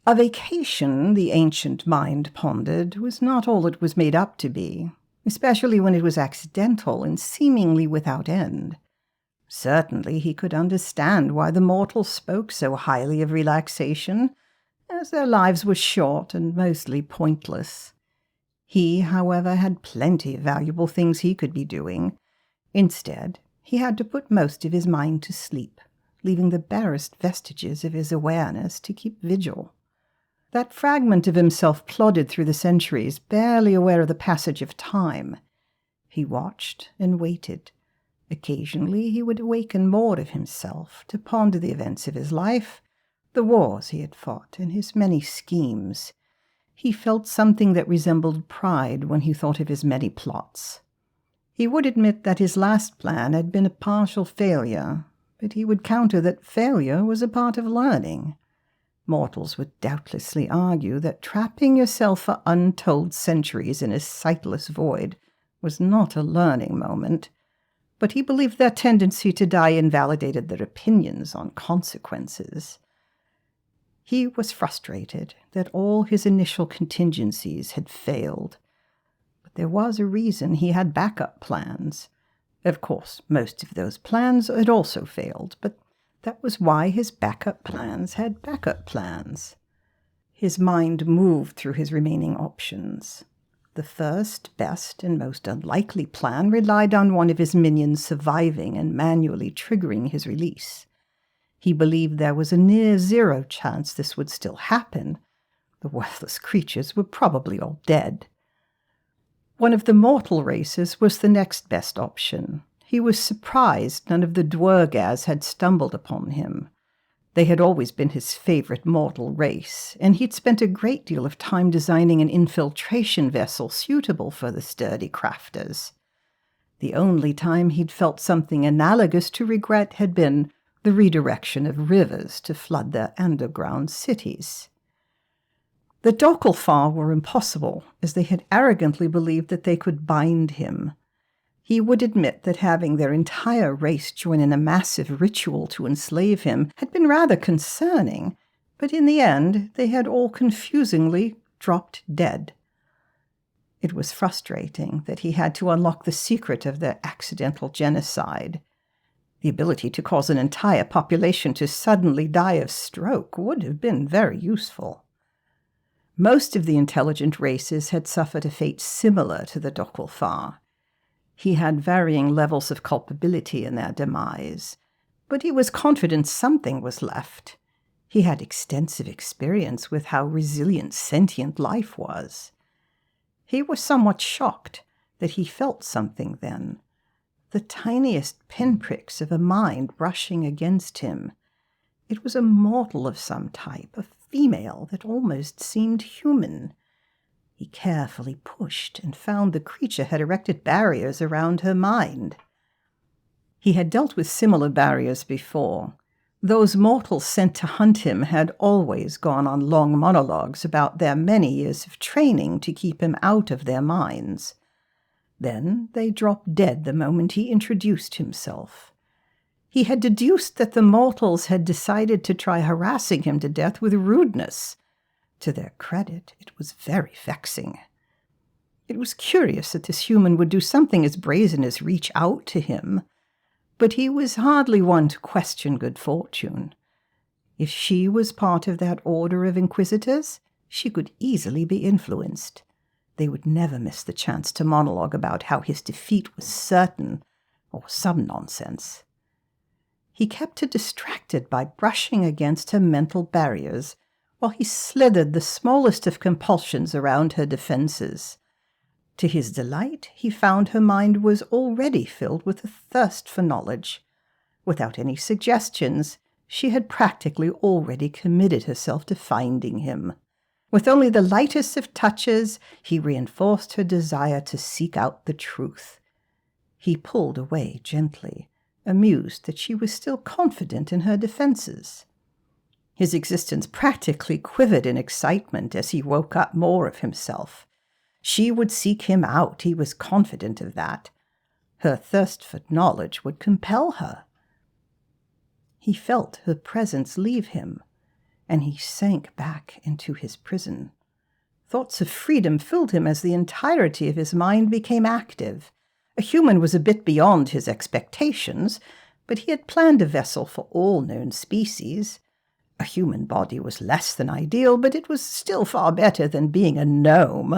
A vacation, the ancient mind pondered, was not all it was made up to be, especially when it was accidental and seemingly without end. Certainly he could understand why the mortals spoke so highly of relaxation, as their lives were short and mostly pointless. He, however, had plenty of valuable things he could be doing. Instead, he had to put most of his mind to sleep, leaving the barest vestiges of his awareness to keep vigil. That fragment of himself plodded through the centuries, barely aware of the passage of time. He watched and waited. Occasionally he would awaken more of himself to ponder the events of his life, the wars he had fought, and his many schemes. He felt something that resembled pride when he thought of his many plots. He would admit that his last plan had been a partial failure, but he would counter that failure was a part of learning. Mortals would doubtlessly argue that trapping yourself for untold centuries in a sightless void was not a learning moment, but he believed their tendency to die invalidated their opinions on consequences. He was frustrated that all his initial contingencies had failed, but there was a reason he had backup plans. Of course, most of those plans had also failed, but that was why his backup plans had backup plans. His mind moved through his remaining options. The first, best, and most unlikely plan relied on one of his minions surviving and manually triggering his release. He believed there was a near-zero chance this would still happen. The worthless creatures were probably all dead. One of the mortal races was the next best option. He was surprised none of the Dwergas had stumbled upon him. They had always been his favorite mortal race, and he'd spent a great deal of time designing an infiltration vessel suitable for the sturdy crafters. The only time he'd felt something analogous to regret had been the redirection of rivers to flood their underground cities. The Dokalfar were impossible, as they had arrogantly believed that they could bind him. He would admit that having their entire race join in a massive ritual to enslave him had been rather concerning, but in the end they had all confusingly dropped dead. It was frustrating that he had to unlock the secret of their accidental genocide. The ability to cause an entire population to suddenly die of stroke would have been very useful. Most of the intelligent races had suffered a fate similar to the Dokalfar. He had varying levels of culpability in their demise, but he was confident something was left. He had extensive experience with how resilient sentient life was. He was somewhat shocked that he felt something then, the tiniest pinpricks of a mind brushing against him. It was a mortal of some type, a female that almost seemed human. He carefully pushed and found the creature had erected barriers around her mind. He had dealt with similar barriers before. Those mortals sent to hunt him had always gone on long monologues about their many years of training to keep him out of their minds. Then they dropped dead the moment he introduced himself. He had deduced that the mortals had decided to try harassing him to death with rudeness. To their credit, it was very vexing. It was curious that this human would do something as brazen as reach out to him, but he was hardly one to question good fortune. If she was part of that order of inquisitors, she could easily be influenced. They would never miss the chance to monologue about how his defeat was certain, or some nonsense. He kept her distracted by brushing against her mental barriers, while he slithered the smallest of compulsions around her defenses. To his delight, he found her mind was already filled with a thirst for knowledge. Without any suggestions, she had practically already committed herself to finding him. With only the lightest of touches, he reinforced her desire to seek out the truth. He pulled away gently, amused that she was still confident in her defenses. His existence practically quivered in excitement as he woke up more of himself. She would seek him out, he was confident of that. Her thirst for knowledge would compel her. He felt her presence leave him, and he sank back into his prison. Thoughts of freedom filled him as the entirety of his mind became active. A human was a bit beyond his expectations, but he had planned a vessel for all known species. A human body was less than ideal, but it was still far better than being a gnome.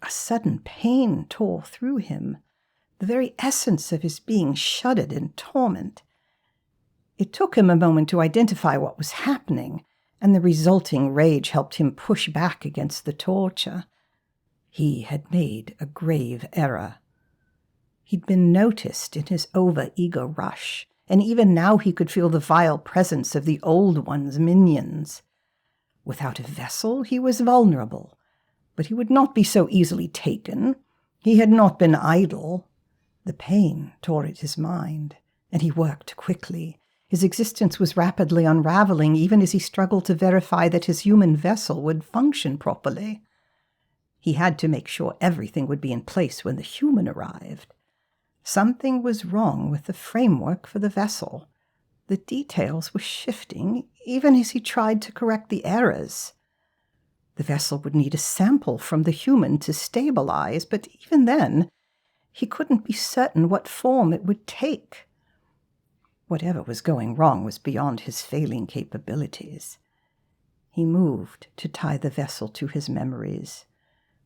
A sudden pain tore through him. The very essence of his being shuddered in torment. It took him a moment to identify what was happening, and the resulting rage helped him push back against the torture. He had made a grave error. He'd been noticed in his over-eager rush, and even now he could feel the vile presence of the Old One's minions. Without a vessel, he was vulnerable, but he would not be so easily taken. He had not been idle. The pain tore at his mind, and he worked quickly. His existence was rapidly unraveling, even as he struggled to verify that his human vessel would function properly. He had to make sure everything would be in place when the human arrived. Something was wrong with the framework for the vessel. The details were shifting, even as he tried to correct the errors. The vessel would need a sample from the human to stabilize, but even then, he couldn't be certain what form it would take. Whatever was going wrong was beyond his failing capabilities. He moved to tie the vessel to his memories,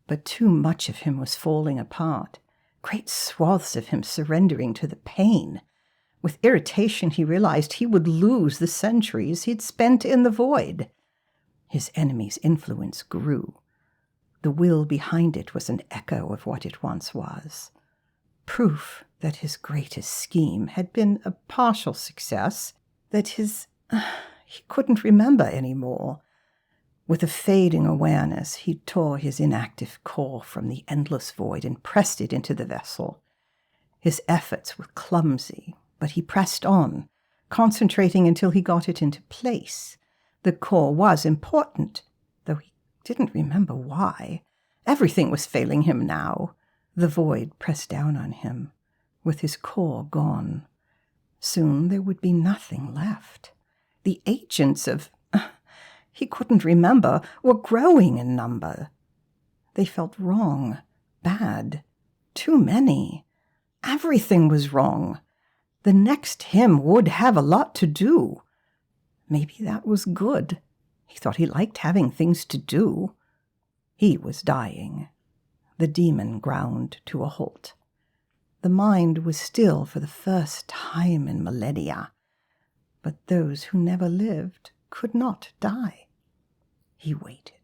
but too much of him was falling apart. Great swaths of him surrendering to the pain. With irritation, he realized he would lose the centuries he'd spent in the void. His enemy's influence grew. The will behind it was an echo of what it once was. Proof that his greatest scheme had been a partial success, that he couldn't remember anymore. With a fading awareness, he tore his inactive core from the endless void and pressed it into the vessel. His efforts were clumsy, but he pressed on, concentrating until he got it into place. The core was important, though he didn't remember why. Everything was failing him now. The void pressed down on him, with his core gone. Soon there would be nothing left. The agents of... he couldn't remember, were growing in number. They felt wrong, bad, too many. Everything was wrong. The next him would have a lot to do. Maybe that was good. He thought he liked having things to do. He was dying. The demon ground to a halt. The mind was still for the first time in millennia, but those who never lived could not die. He waited.